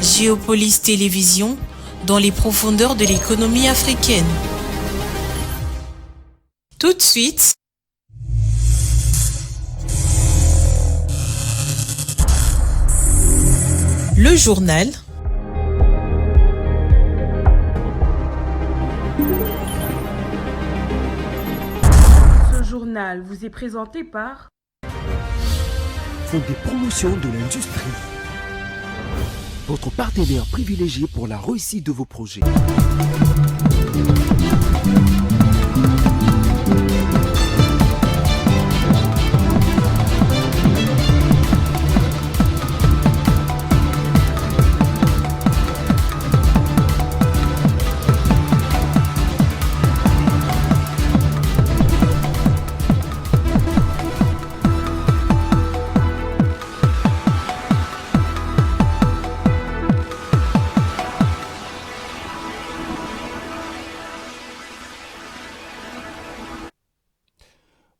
Géopolis Télévision, dans les profondeurs de l'économie africaine. Tout de suite, le journal. Ce journal vous est présenté par Fonds des promotions de l'industrie. Votre partenaire privilégié pour la réussite de vos projets.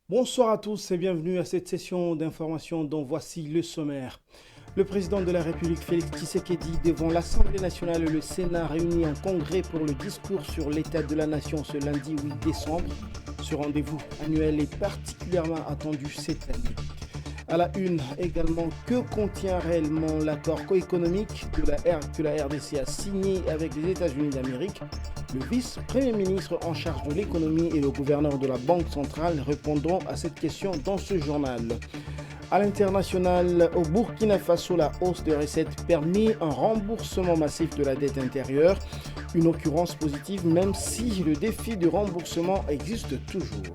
Bonsoir à tous et bienvenue à cette session d'information dont voici le sommaire. Le président de la République Félix Tshisekedi devant l'Assemblée nationale et le Sénat réunis en congrès pour le discours sur l'état de la nation ce lundi 8 décembre. Ce rendez-vous annuel est particulièrement attendu cette année. À la une également, que contient réellement l'accord économique que la RDC a signé avec les États-Unis d'Amérique? Le vice-premier ministre en charge de l'économie et le gouverneur de la Banque centrale répondront à cette question dans ce journal. À l'international, au Burkina Faso, la hausse des recettes permet un remboursement massif de la dette intérieure. Une occurrence positive même si le défi de remboursement existe toujours.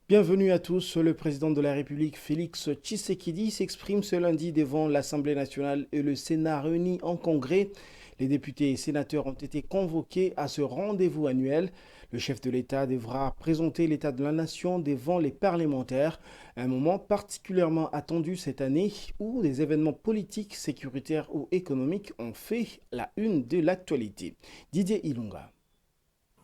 Bienvenue à tous. Le président de la République, Félix Tshisekedi, s'exprime ce lundi devant l'Assemblée nationale et le Sénat réunis en congrès. Les députés et sénateurs ont été convoqués à ce rendez-vous annuel. Le chef de l'État devra présenter l'état de la nation devant les parlementaires, un moment particulièrement attendu cette année où des événements politiques, sécuritaires ou économiques ont fait la une de l'actualité. Didier Ilunga.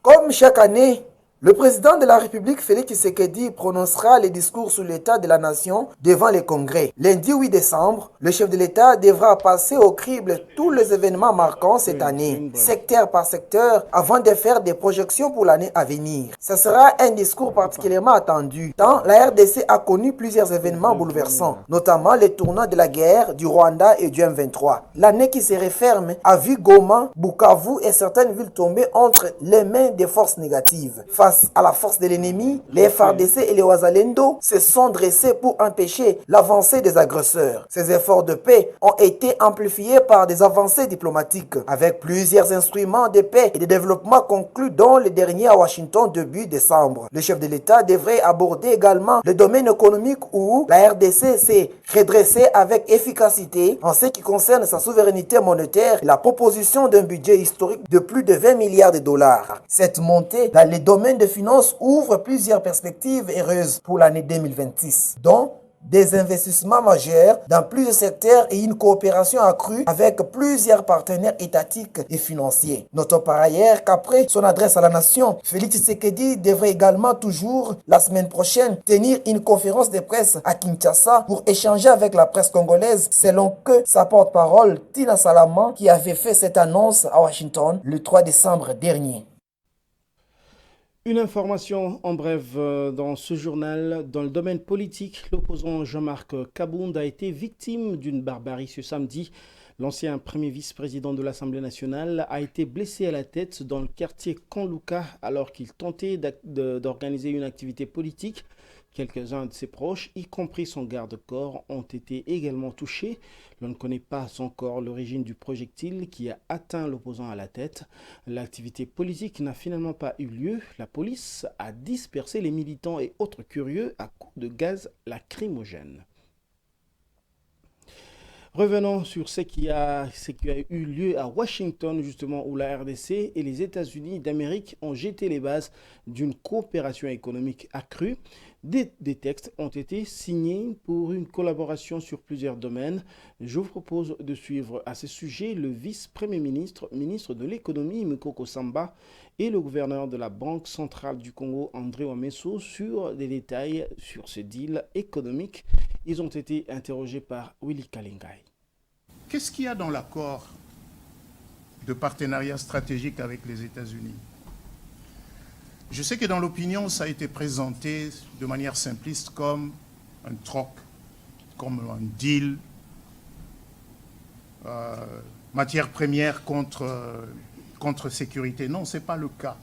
Comme chaque année, le président de la République, Félix Tshisekedi, prononcera les discours sur l'état de la nation devant les congrès. Lundi 8 décembre, le chef de l'État devra passer au crible tous les événements marquants cette année, secteur par secteur, avant de faire des projections pour l'année à venir. Ce sera un discours particulièrement attendu, tant la RDC a connu plusieurs événements bouleversants, notamment le tournant de la guerre du Rwanda et du M23. L'année qui se referme a vu Goma, Bukavu et certaines villes tomber entre les mains des forces négatives. Face à la force de l'ennemi, les FARDC et les Wazalendo se sont dressés pour empêcher l'avancée des agresseurs. Ces efforts de paix ont été amplifiés par des avancées diplomatiques, avec plusieurs instruments de paix et de développement conclus, dont le dernier à Washington début décembre. Le chef de l'État devrait aborder également le domaine économique où la RDC s'est redressée avec efficacité en ce qui concerne sa souveraineté monétaire et la proposition d'un budget historique de plus de 20 milliards de dollars. Cette montée dans les domaines de finances ouvre plusieurs perspectives heureuses pour l'année 2026, dont des investissements majeurs dans plusieurs secteurs et une coopération accrue avec plusieurs partenaires étatiques et financiers. Notons par ailleurs qu'après son adresse à la nation, Félix Tshisekedi devrait également toujours, la semaine prochaine, tenir une conférence de presse à Kinshasa pour échanger avec la presse congolaise, selon que sa porte-parole, Tina Salama, qui avait fait cette annonce à Washington le 3 décembre dernier. Une information en bref dans ce journal. Dans le domaine politique, l'opposant Jean-Marc Kabound a été victime d'une barbarie ce samedi. L'ancien premier vice-président de l'Assemblée nationale a été blessé à la tête dans le quartier Kanlouka alors qu'il tentait d'organiser une activité politique. Quelques-uns de ses proches, y compris son garde-corps, ont été également touchés. L'on ne connaît pas encore l'origine du projectile qui a atteint l'opposant à la tête. L'activité politique n'a finalement pas eu lieu. La police a dispersé les militants et autres curieux à coups de gaz lacrymogène. Revenons sur ce qui a eu lieu à Washington, justement, où la RDC et les États-Unis d'Amérique ont jeté les bases d'une coopération économique accrue. Des textes ont été signés pour une collaboration sur plusieurs domaines. Je vous propose de suivre à ce sujet le vice-premier ministre, ministre de l'économie, Mukoko Samba, et le gouverneur de la Banque centrale du Congo, André Wameso, sur des détails sur ce deal économique. Ils ont été interrogés par Willy Kalingai. Qu'est-ce qu'il y a dans l'accord de partenariat stratégique avec les États-Unis? Je sais que dans l'opinion, ça a été présenté de manière simpliste comme un troc, comme un deal, matière première contre sécurité. Non, ce n'est pas le cas.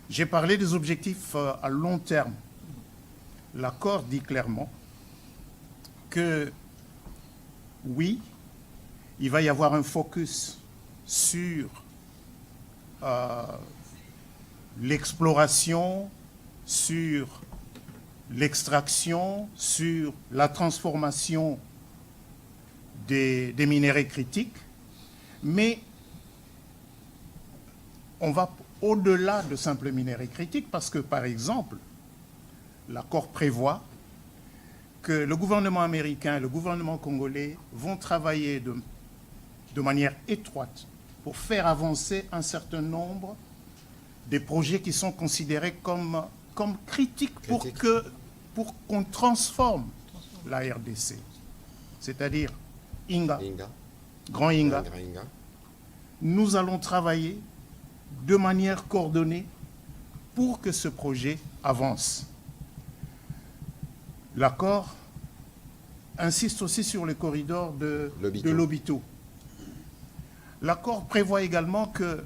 J'ai parlé des objectifs à long terme. L'accord dit clairement que oui, il va y avoir un focus sur l'exploration, sur l'extraction, sur la transformation des minéraux critiques, mais on va au-delà de simples minéraux critiques parce que, par exemple, l'accord prévoit que le gouvernement américain et le gouvernement congolais vont travailler de manière étroite pour faire avancer un certain nombre des projets qui sont considérés comme critiques pour qu'on transforme la RDC. C'est-à-dire Inga, Grand Inga. Nous allons travailler de manière coordonnée pour que ce projet avance. L'accord insiste aussi sur le corridor de Lobito. L'accord prévoit également que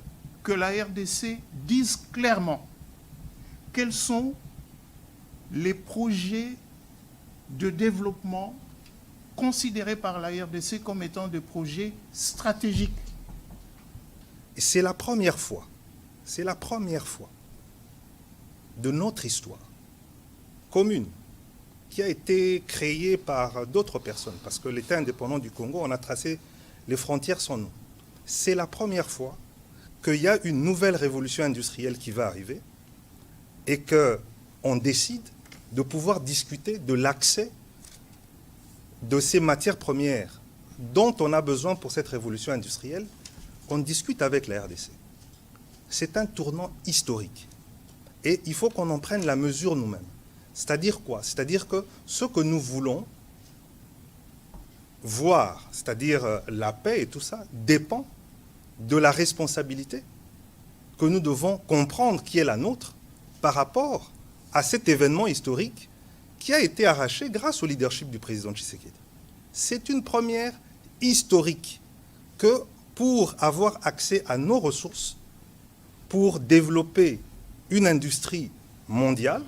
la RDC dise clairement quels sont les projets de développement considérés par la RDC comme étant des projets stratégiques. Et c'est la première fois de notre histoire commune qui a été créée par d'autres personnes, parce que l'État indépendant du Congo, on a tracé les frontières sans nous. C'est la première fois qu'il y a une nouvelle révolution industrielle qui va arriver et qu'on décide de pouvoir discuter de l'accès de ces matières premières dont on a besoin pour cette révolution industrielle, qu'on discute avec la RDC. C'est un tournant historique et il faut qu'on en prenne la mesure nous-mêmes. C'est-à-dire quoi? C'est-à-dire que ce que nous voulons voir, c'est-à-dire la paix et tout ça, dépend de la responsabilité que nous devons comprendre qui est la nôtre par rapport à cet événement historique qui a été arraché grâce au leadership du président Tshisekedi. C'est une première historique que pour avoir accès à nos ressources, pour développer une industrie mondiale,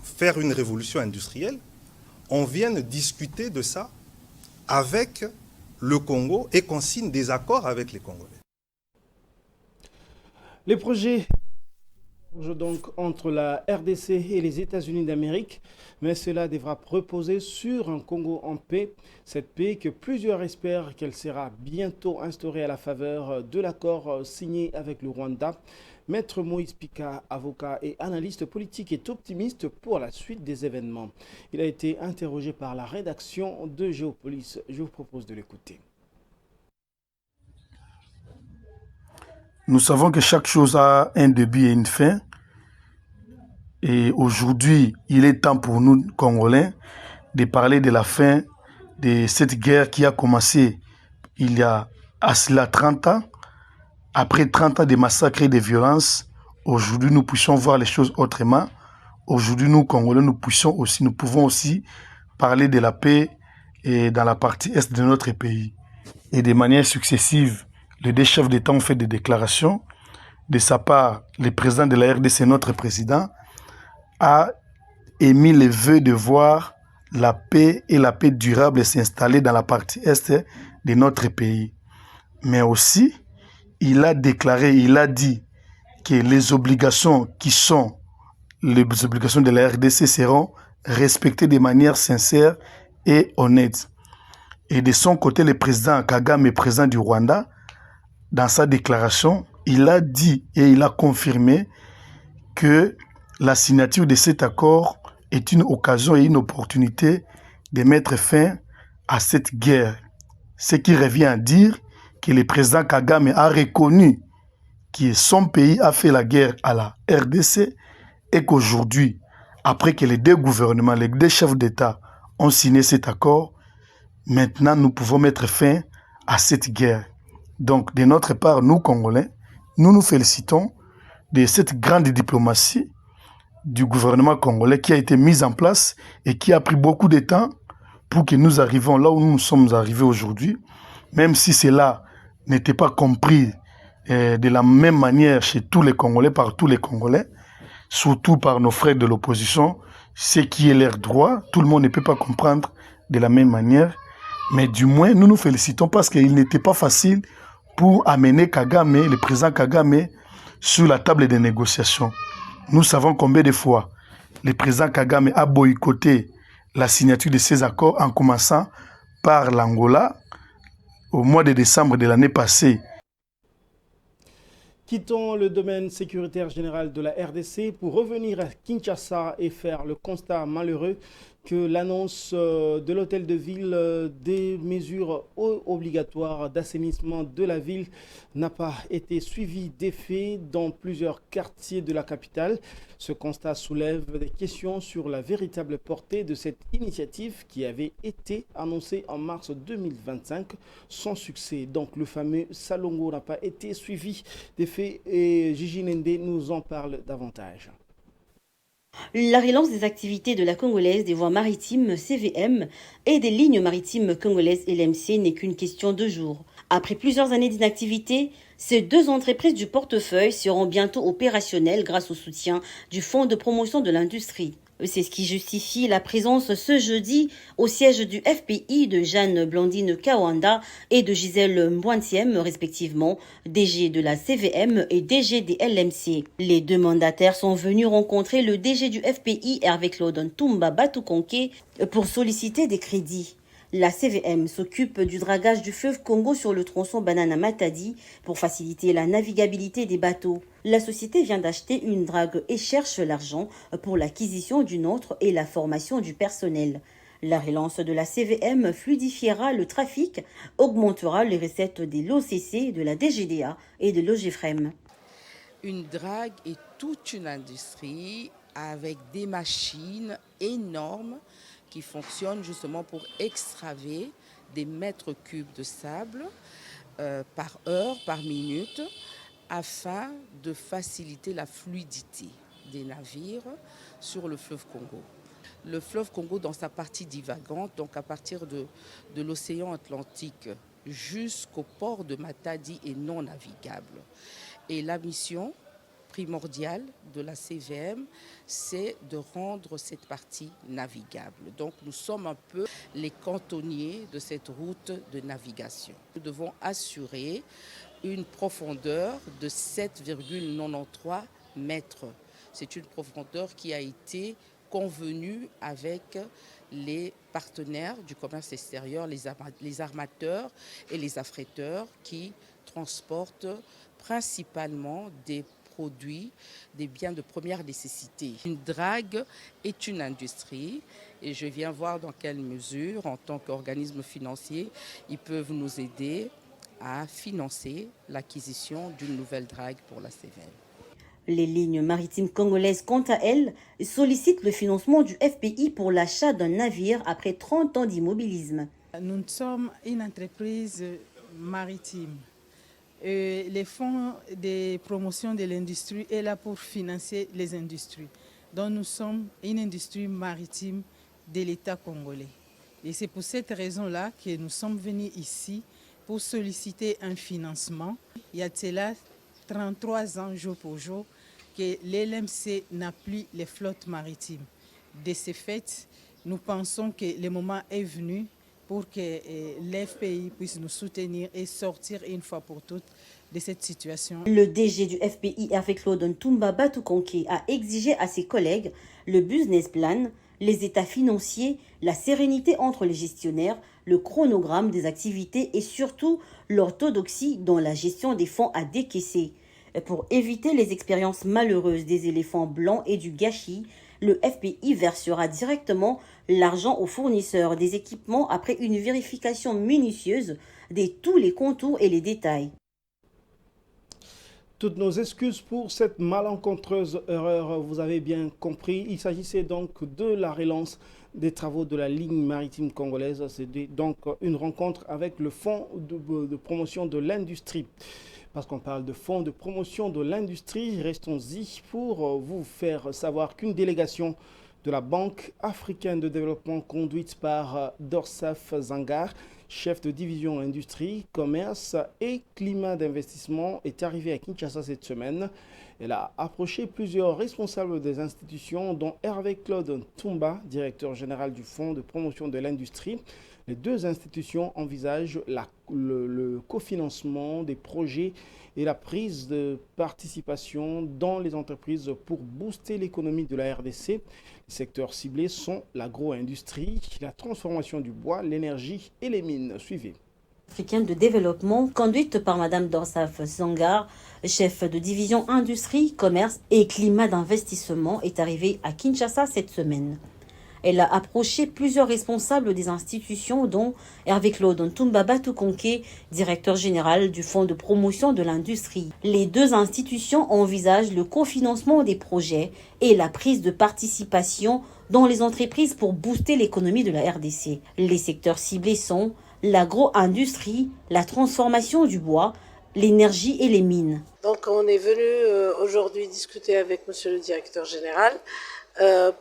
faire une révolution industrielle, on vient discuter de ça avec le Congo et qu'on signe des accords avec les Congolais. Les projets donc entre la RDC et les États-Unis d'Amérique, mais cela devra reposer sur un Congo en paix. Cette paix que plusieurs espèrent qu'elle sera bientôt instaurée à la faveur de l'accord signé avec le Rwanda. Maître Moïse Pika, avocat et analyste politique, est optimiste pour la suite des événements. Il a été interrogé par la rédaction de Géopolis. Je vous propose de l'écouter. Nous savons que chaque chose a un début et une fin. Et aujourd'hui, il est temps pour nous, Congolais, de parler de la fin de cette guerre qui a commencé il y a à cela 30 ans. Après 30 ans de massacres et de violences, aujourd'hui, nous puissions voir les choses autrement. Aujourd'hui, nous, Congolais, nous pouvons aussi parler de la paix et dans la partie est de notre pays. Et de manière successive, les deux chefs d'État ont fait des déclarations. De sa part, le président de la RDC, notre président, a émis le vœu de voir la paix et la paix durable s'installer dans la partie est de notre pays. Mais aussi, il a déclaré, il a dit que les obligations qui sont les obligations de la RDC seront respectées de manière sincère et honnête. Et de son côté, le président Kagame, président du Rwanda, dans sa déclaration, il a dit et il a confirmé que la signature de cet accord est une occasion et une opportunité de mettre fin à cette guerre. Ce qui revient à dire que le président Kagame a reconnu que son pays a fait la guerre à la RDC et qu'aujourd'hui, après que les deux gouvernements, les deux chefs d'État ont signé cet accord, maintenant nous pouvons mettre fin à cette guerre. Donc, de notre part, nous Congolais, nous nous félicitons de cette grande diplomatie du gouvernement congolais qui a été mise en place et qui a pris beaucoup de temps pour que nous arrivions là où nous sommes arrivés aujourd'hui, même si cela n'était pas compris de la même manière chez tous les Congolais, par tous les Congolais, surtout par nos frères de l'opposition, ce qui est leur droit. Tout le monde ne peut pas comprendre de la même manière, mais du moins nous nous félicitons parce qu'il n'était pas facile pour amener Kagame, le président Kagame, sur la table des négociations. Nous savons combien de fois le président Kagame a boycotté la signature de ces accords en commençant par l'Angola au mois de décembre de l'année passée. Quittons le domaine sécuritaire général de la RDC pour revenir à Kinshasa et faire le constat malheureux que l'annonce de l'hôtel de ville des mesures obligatoires d'assainissement de la ville n'a pas été suivie d'effet dans plusieurs quartiers de la capitale. Ce constat soulève des questions sur la véritable portée de cette initiative qui avait été annoncée en mars 2025 sans succès. Donc le fameux Salongo n'a pas été suivi d'effet et Gigi Nende nous en parle davantage. La relance des activités de la Congolaise des voies maritimes CVM et des lignes maritimes congolaises LMC n'est qu'une question de jours. Après plusieurs années d'inactivité, ces deux entreprises du portefeuille seront bientôt opérationnelles grâce au soutien du Fonds de promotion de l'industrie. C'est ce qui justifie la présence ce jeudi au siège du FPI de Jeanne Blandine Kawanda et de Gisèle Mbointiem, respectivement, DG de la CVM et DG des LMC. Les deux mandataires sont venus rencontrer le DG du FPI, Hervé-Claude Ntumba Batukonke, pour solliciter des crédits. La CVM s'occupe du dragage du fleuve Congo sur le tronçon Banana-Matadi pour faciliter la navigabilité des bateaux. La société vient d'acheter une drague et cherche l'argent pour l'acquisition d'une autre et la formation du personnel. La relance de la CVM fluidifiera le trafic, augmentera les recettes des LOCC, de la DGDA et de l'OGFREM. Une drague est toute une industrie avec des machines énormes qui fonctionnent justement pour extraver des mètres cubes de sable par heure, par minute, afin de faciliter la fluidité des navires sur le fleuve Congo. Le fleuve Congo, dans sa partie divagante, donc à partir de l'océan Atlantique jusqu'au port de Matadi, est non navigable. Et la mission primordial de la CVM, c'est de rendre cette partie navigable. Donc nous sommes un peu les cantonniers de cette route de navigation. Nous devons assurer une profondeur de 7,93 mètres. C'est une profondeur qui a été convenue avec les partenaires du commerce extérieur, les armateurs et les affréteurs qui transportent principalement des produits, des biens de première nécessité. Une drague est une industrie et je viens voir dans quelle mesure, en tant qu'organisme financier, ils peuvent nous aider à financer l'acquisition d'une nouvelle drague pour la CVM. Les lignes maritimes congolaises, quant à elles, sollicitent le financement du FPI pour l'achat d'un navire après 30 ans d'immobilisme. Nous sommes une entreprise maritime. Les fonds de promotion de l'industrie est là pour financer les industries. Donc nous sommes une industrie maritime de l'État congolais. Et c'est pour cette raison-là que nous sommes venus ici pour solliciter un financement. Il y a de cela 33 ans, jour pour jour, que l'LMC n'a plus les flottes maritimes. De ce fait, nous pensons que le moment est venu pour que l'FPI puisse nous soutenir et sortir une fois pour toutes de cette situation. Le DG du FPI, Hervé-Claude Ntumba Batukonke, a exigé à ses collègues le business plan, les états financiers, la sérénité entre les gestionnaires, le chronogramme des activités et surtout l'orthodoxie dans la gestion des fonds à décaisser. Pour éviter les expériences malheureuses des éléphants blancs et du gâchis, le FPI versera directement l'argent aux fournisseurs des équipements après une vérification minutieuse de tous les contours et les détails. Toutes nos excuses pour cette malencontreuse erreur, vous avez bien compris. Il s'agissait donc de la relance des travaux de la ligne maritime congolaise. C'est donc une rencontre avec le Fonds de promotion de l'industrie. Parce qu'on parle de Fonds de promotion de l'industrie, restons-y pour vous faire savoir qu'une délégation de la Banque africaine de développement conduite par Dorsaf Zangar, chef de division industrie, commerce et climat d'investissement, est arrivée à Kinshasa cette semaine. Elle a approché plusieurs responsables des institutions, dont Hervé Claude Ntumba, directeur général du Fonds de promotion de l'industrie. Les deux institutions envisagent le cofinancement des projets et la prise de participation dans les entreprises pour booster l'économie de la RDC. Les secteurs ciblés sont l'agro-industrie, la transformation du bois, l'énergie et les mines. Suivez. Africaine de développement, conduite par Madame Dorsaf Zangar, chef de division industrie, commerce et climat d'investissement, est arrivée à Kinshasa cette semaine. Elle a approché plusieurs responsables des institutions, dont Hervé Claude Ntumba Batukonke, directeur général du Fonds de promotion de l'industrie. Les deux institutions envisagent le cofinancement des projets et la prise de participation dans les entreprises pour booster l'économie de la RDC. Les secteurs ciblés sont l'agro-industrie, la transformation du bois, l'énergie et les mines. Donc on est venu aujourd'hui discuter avec monsieur le directeur général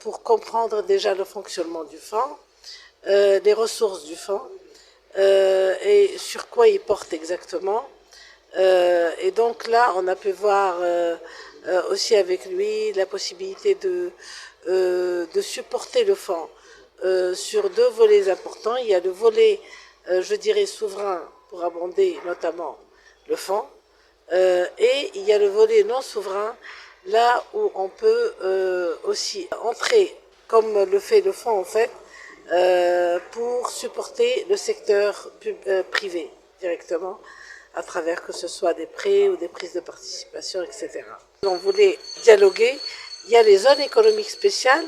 pour comprendre déjà le fonctionnement du fonds, les ressources du fonds et sur quoi il porte exactement. Et donc là, on a pu voir aussi avec lui la possibilité de supporter le fonds sur deux volets importants. Il y a le volet, je dirais, souverain pour abonder notamment le fonds, et il y a le volet non souverain, là où on peut aussi entrer, comme le fait le fonds en fait, pour supporter le secteur privé directement, à travers que ce soit des prêts ou des prises de participation, etc. On voulait dialoguer, il y a les zones économiques spéciales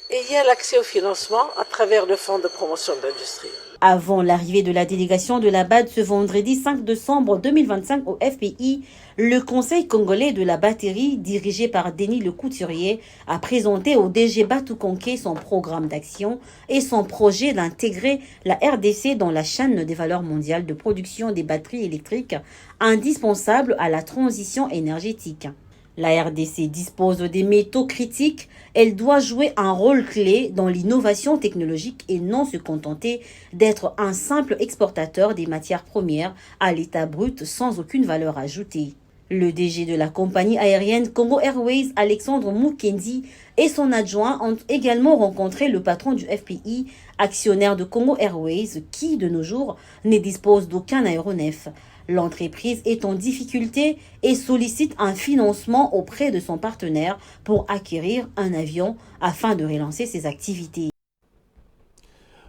et il y a l'accès au financement à travers le Fonds de promotion de l'industrie. Avant l'arrivée de la délégation de la BAD ce vendredi 5 décembre 2025 au FPI, le Conseil congolais de la batterie, dirigé par Denis Le Couturier, a présenté au DG Batukonke son programme d'action et son projet d'intégrer la RDC dans la chaîne des valeurs mondiales de production des batteries électriques, indispensables à la transition énergétique. La RDC dispose des métaux critiques, elle doit jouer un rôle clé dans l'innovation technologique et non se contenter d'être un simple exportateur des matières premières à l'état brut sans aucune valeur ajoutée. Le DG de la compagnie aérienne Congo Airways, Alexandre Mukendi, et son adjoint ont également rencontré le patron du FPI, actionnaire de Congo Airways, qui, de nos jours, ne dispose d'aucun aéronef. L'entreprise est en difficulté et sollicite un financement auprès de son partenaire pour acquérir un avion afin de relancer ses activités.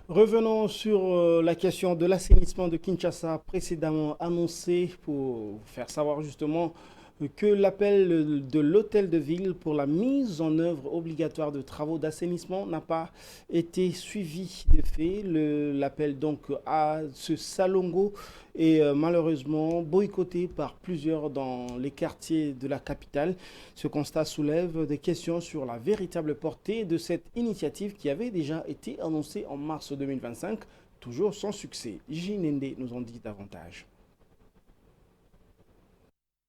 Revenons sur la question de l'assainissement de Kinshasa précédemment annoncé pour faire savoir justement que l'appel de l'hôtel de ville pour la mise en œuvre obligatoire de travaux d'assainissement n'a pas été suivi de fait. L'appel donc à ce Salongo est malheureusement boycotté par plusieurs dans les quartiers de la capitale. Ce constat soulève des questions sur la véritable portée de cette initiative qui avait déjà été annoncée en mars 2025, toujours sans succès. Jinende nous en dit davantage.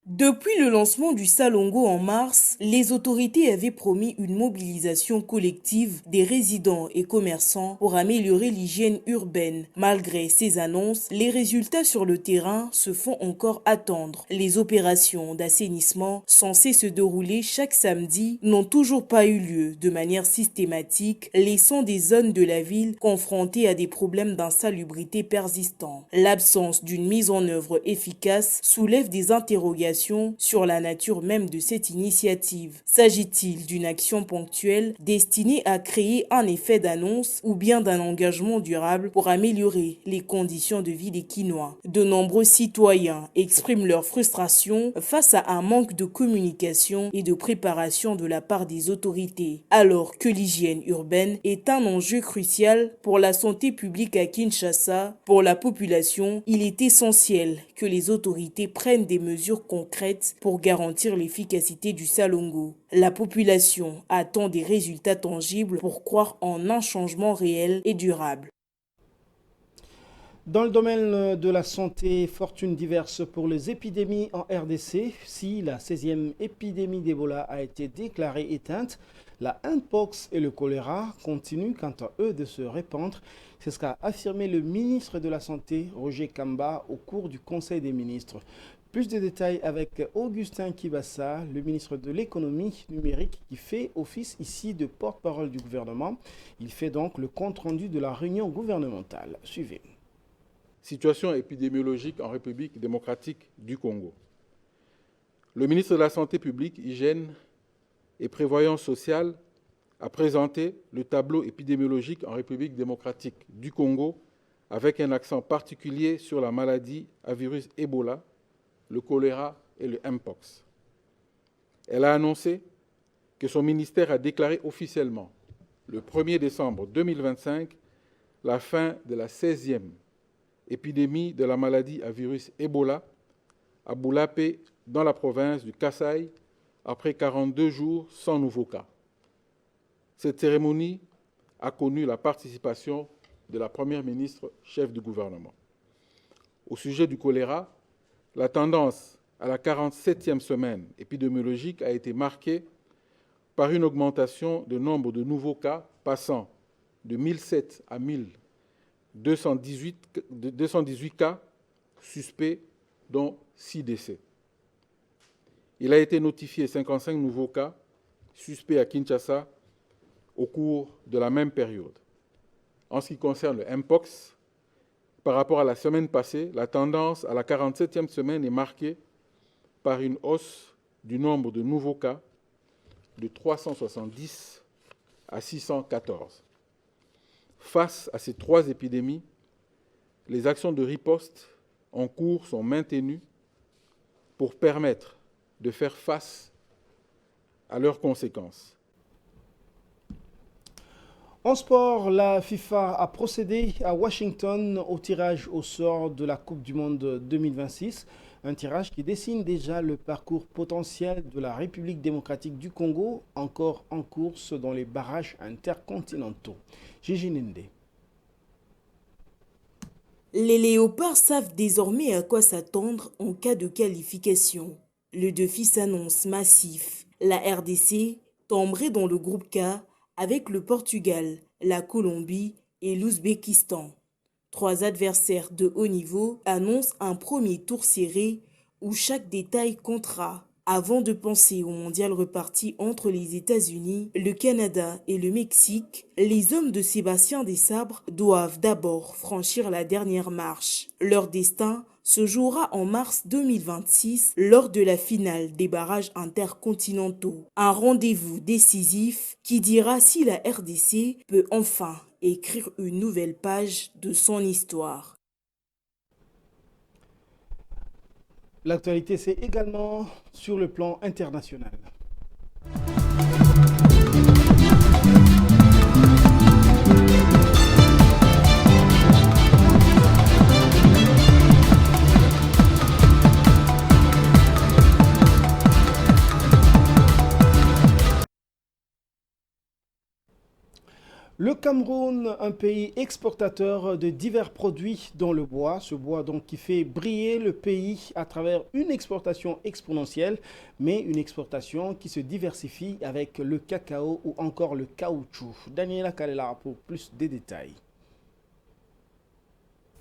Depuis le lancement du Salongo en mars, les autorités avaient promis une mobilisation collective des résidents et commerçants pour améliorer l'hygiène urbaine. Malgré ces annonces, les résultats sur le terrain se font encore attendre. Les opérations d'assainissement censées se dérouler chaque samedi n'ont toujours pas eu lieu de manière systématique, laissant des zones de la ville confrontées à des problèmes d'insalubrité persistants. L'absence d'une mise en œuvre efficace soulève des interrogations population sur la nature même de cette initiative. S'agit-il d'une action ponctuelle destinée à créer un effet d'annonce ou bien d'un engagement durable pour améliorer les conditions de vie des Kinois? De nombreux citoyens expriment leur frustration face à un manque de communication et de préparation de la part des autorités. Alors que l'hygiène urbaine est un enjeu crucial pour la santé publique à Kinshasa, pour la population, il est essentiel que les autorités prennent des mesures concrètes pour garantir l'efficacité du Salongo. La population attend des résultats tangibles pour croire en un changement réel et durable. Dans le domaine de la santé, fortune diverse pour les épidémies en RDC. Si la 16e épidémie d'Ebola a été déclarée éteinte, la Mpox et le choléra continuent quant à eux de se répandre. C'est ce qu'a affirmé le ministre de la Santé, Roger Kamba, au cours du Conseil des ministres. Plus de détails avec Augustin Kibassa, le ministre de l'économie numérique qui fait office ici de porte-parole du gouvernement. Il fait donc le compte-rendu de la réunion gouvernementale. Suivez. Situation épidémiologique en République démocratique du Congo. Le ministre de la Santé publique, Hygiène et Prévoyance sociale a présenté le tableau épidémiologique en République démocratique du Congo avec un accent particulier sur la maladie à virus Ebola, le choléra et le Mpox. Elle a annoncé que son ministère a déclaré officiellement le 1er décembre 2025 la fin de la 16e épidémie de la maladie à virus Ebola à Boulapé dans la province du Kasaï après 42 jours sans nouveau cas. Cette cérémonie a connu la participation de la Première ministre, chef du gouvernement. Au sujet du choléra, la tendance à la 47e semaine épidémiologique a été marquée par une augmentation du nombre de nouveaux cas passant de 1007 à 1218 cas suspects, dont 6 décès. Il a été notifié 55 nouveaux cas suspects à Kinshasa au cours de la même période. En ce qui concerne le Mpox, par rapport à la semaine passée, la tendance à la 47e semaine est marquée par une hausse du nombre de nouveaux cas de 370 à 614. Face à ces trois épidémies, les actions de riposte en cours sont maintenues pour permettre de faire face à leurs conséquences. En sport, la FIFA a procédé à Washington au tirage au sort de la Coupe du Monde 2026. Un tirage qui dessine déjà le parcours potentiel de la République démocratique du Congo, encore en course dans les barrages intercontinentaux. Gigi Nende. Les léopards savent désormais à quoi s'attendre en cas de qualification. Le défi s'annonce massif. La RDC tomberait dans le groupe K avec le Portugal, la Colombie et l'Ouzbékistan. Trois adversaires de haut niveau annoncent un premier tour serré où chaque détail comptera. Avant de penser au mondial reparti entre les États-Unis, le Canada et le Mexique, les hommes de Sébastien Desabre doivent d'abord franchir la dernière marche. Leur destin se jouera en mars 2026 lors de la finale des barrages intercontinentaux. Un rendez-vous décisif qui dira si la RDC peut enfin écrire une nouvelle page de son histoire. L'actualité, c'est également sur le plan international. Le Cameroun, un pays exportateur de divers produits dont le bois, ce bois donc qui fait briller le pays à travers une exportation exponentielle, mais une exportation qui se diversifie avec le cacao ou encore le caoutchouc. Daniela Kalela pour plus de détails.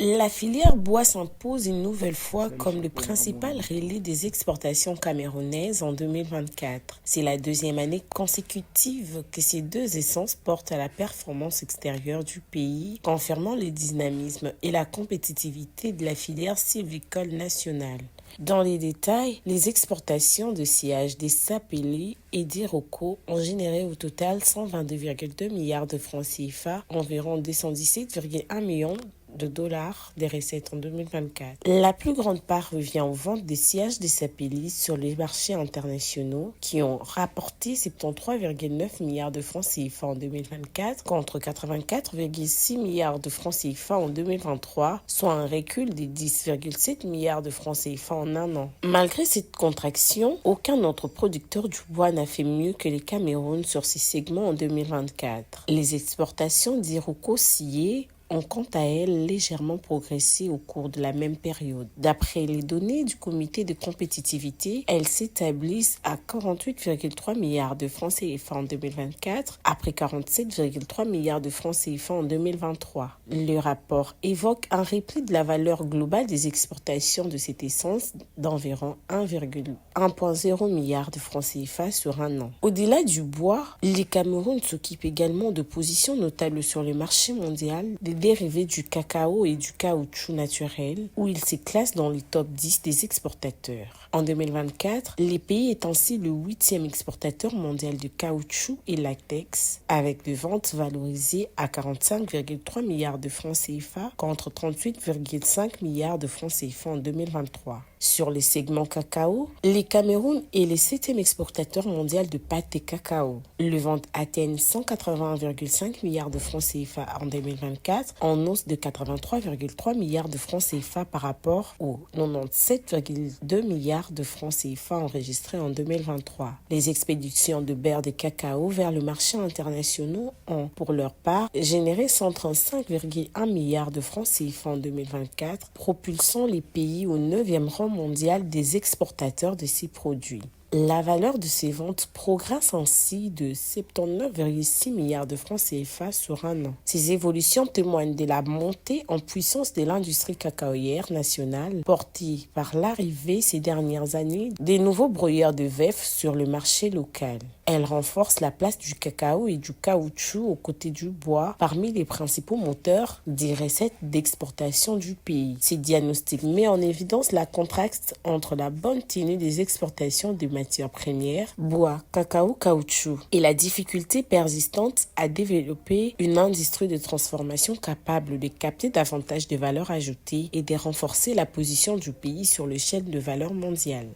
La filière bois s'impose une nouvelle fois comme le principal relais des exportations camerounaises en 2024. C'est la deuxième année consécutive que ces deux essences portent à la performance extérieure du pays, confirmant le dynamisme et la compétitivité de la filière sylvicole nationale. Dans les détails, les exportations de sillage des sapellis et des rocos ont généré au total 122,2 milliards de francs CFA, environ 217,1 millions de dollars des recettes en 2024. La plus grande part revient aux ventes des sillages des sapellis sur les marchés internationaux qui ont rapporté 73,9 milliards de francs CFA en 2024 contre 84,6 milliards de francs CFA en 2023, soit un recul de 10,7 milliards de francs CFA en un an. Malgré cette contraction, aucun autre producteur du bois n'a fait mieux que les Cameroun sur ces segments en 2024. Les exportations d'Iroko sciés ont quant à elles légèrement progressé au cours de la même période. D'après les données du comité de compétitivité, elles s'établissent à 48,3 milliards de francs CFA en 2024, après 47,3 milliards de francs CFA en 2023. Le rapport évoque un repli de la valeur globale des exportations de cette essence d'environ 1,0 milliard de francs CFA sur un an. Au-delà du bois, les Cameroun s'occupent également de positions notables sur le marché mondial des dérivés du cacao et du caoutchouc naturel, où il se classe dans le top 10 des exportateurs. En 2024, le pays est ainsi le 8e exportateur mondial de caoutchouc et latex, avec des ventes valorisées à 45,3 milliards de francs CFA contre 38,5 milliards de francs CFA en 2023. Sur les segments cacao, le Cameroun est le 7e exportateur mondial de pâte et cacao. Les ventes atteignent 181,5 milliards de francs CFA en 2024, en hausse de 83,3 milliards de francs CFA par rapport aux 97,2 milliards de francs CFA enregistrés en 2023. Les expéditions de beurre de cacao vers le marché international ont, pour leur part, généré 135,1 milliards de francs CFA en 2024, propulsant les pays au 9e rang mondial des exportateurs de ces produits. La valeur de ces ventes progresse ainsi de 79,6 milliards de francs CFA sur un an. Ces évolutions témoignent de la montée en puissance de l'industrie cacaoyère nationale, portée par l'arrivée ces dernières années des nouveaux broyeurs de veuf sur le marché local. Elle renforce la place du cacao et du caoutchouc aux côtés du bois parmi les principaux moteurs des recettes d'exportation du pays. Ce diagnostic met en évidence la contraste entre la bonne tenue des exportations de matières premières, bois, cacao, caoutchouc, et la difficulté persistante à développer une industrie de transformation capable de capter davantage de valeur ajoutée et de renforcer la position du pays sur l'échelle de valeur mondiale.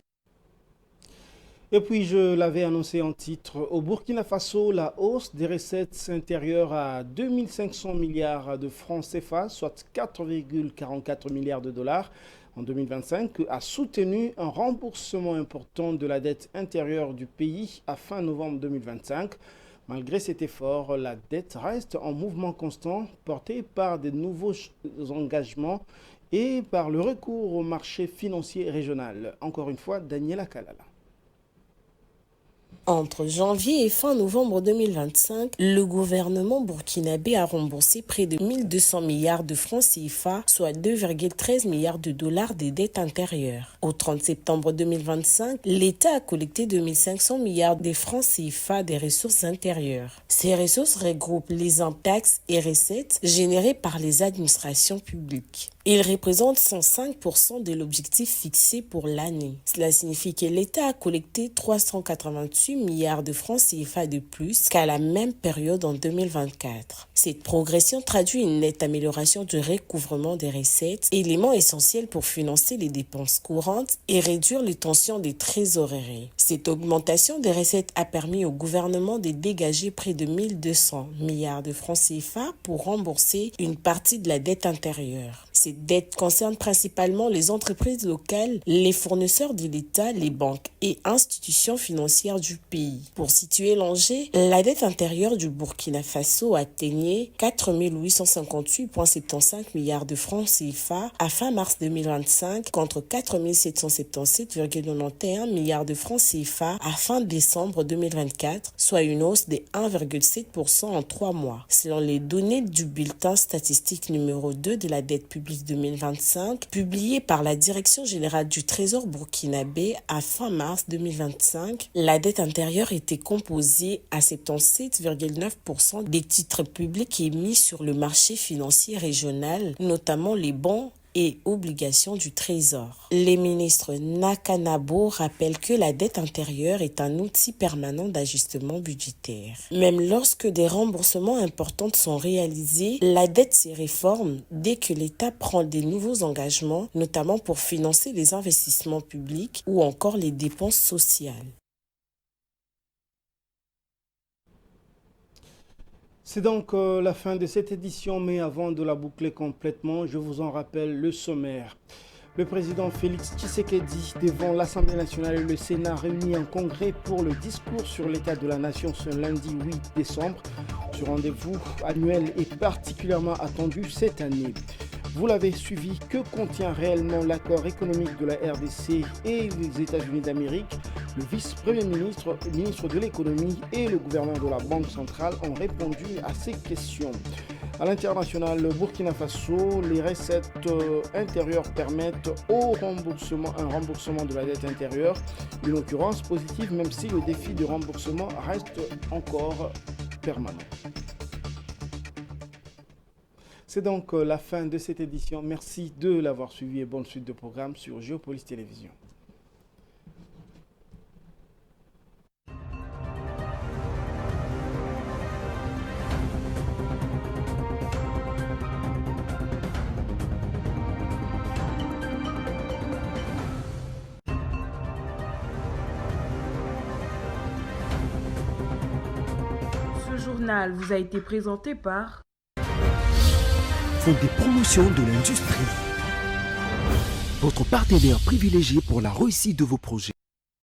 Et puis, je l'avais annoncé en titre, au Burkina Faso, la hausse des recettes intérieures à 2500 milliards de francs CFA, soit 4,44 milliards de dollars en 2025, a soutenu un remboursement important de la dette intérieure du pays à fin novembre 2025. Malgré cet effort, la dette reste en mouvement constant, portée par de nouveaux engagements et par le recours au marché financier régional. Encore une fois, Daniela Kalala. Entre janvier et fin novembre 2025, le gouvernement burkinabé a remboursé près de 1200 milliards de francs CFA, soit 2,13 milliards de dollars des dettes intérieures. Au 30 septembre 2025, l'État a collecté 2500 milliards de francs CFA des ressources intérieures. Ces ressources regroupent les taxes et recettes générées par les administrations publiques. Ils représentent 105% de l'objectif fixé pour l'année. Cela signifie que l'État a collecté 388 milliards de francs CFA de plus qu'à la même période en 2024. Cette progression traduit une nette amélioration du recouvrement des recettes, élément essentiel pour financer les dépenses courantes et réduire les tensions des trésoreries. Cette augmentation des recettes a permis au gouvernement de dégager près de 1200 milliards de francs CFA pour rembourser une partie de la dette intérieure. Cette dette concerne principalement les entreprises locales, les fournisseurs de l'État, les banques et institutions financières du pays. Pour situer l'enjeu, la dette intérieure du Burkina Faso atteignait 4 858,75 milliards de francs CFA à fin mars 2025 contre 4 777,91 milliards de francs CFA à fin décembre 2024, soit une hausse de 1,7% en 3 mois. Selon les données du bulletin statistique numéro 2 de la dette publique 2025, publié par la Direction générale du Trésor burkinabé à fin mars 2025, la dette intérieure était composée à 77,9% des titres publics émis sur le marché financier régional, notamment les bons et obligations du Trésor. Les ministres Nakanabo rappellent que la dette intérieure est un outil permanent d'ajustement budgétaire. Même lorsque des remboursements importants sont réalisés, la dette se réforme dès que l'État prend des nouveaux engagements, notamment pour financer les investissements publics ou encore les dépenses sociales. C'est donc la fin de cette édition, mais avant de la boucler complètement, je vous en rappelle le sommaire. Le président Félix Tshisekedi devant l'Assemblée nationale et le Sénat réunis en congrès pour le discours sur l'état de la nation ce lundi 8 décembre. Ce rendez-vous annuel est particulièrement attendu cette année. Vous l'avez suivi, que contient réellement l'accord économique de la RDC et les États-Unis d'Amérique? Le vice-premier ministre, le ministre de l'économie et le gouverneur de la Banque centrale ont répondu à ces questions. À l'international, le Burkina Faso, les recettes intérieures permettent un remboursement de la dette intérieure. Une occurrence positive, même si le défi de remboursement reste encore permanent. C'est donc la fin de cette édition. Merci de l'avoir suivi et bonne suite de programme sur Géopolis Télévision. Ce journal vous a été présenté par Fonds des promotions de l'industrie. Votre partenaire privilégié pour la réussite de vos projets.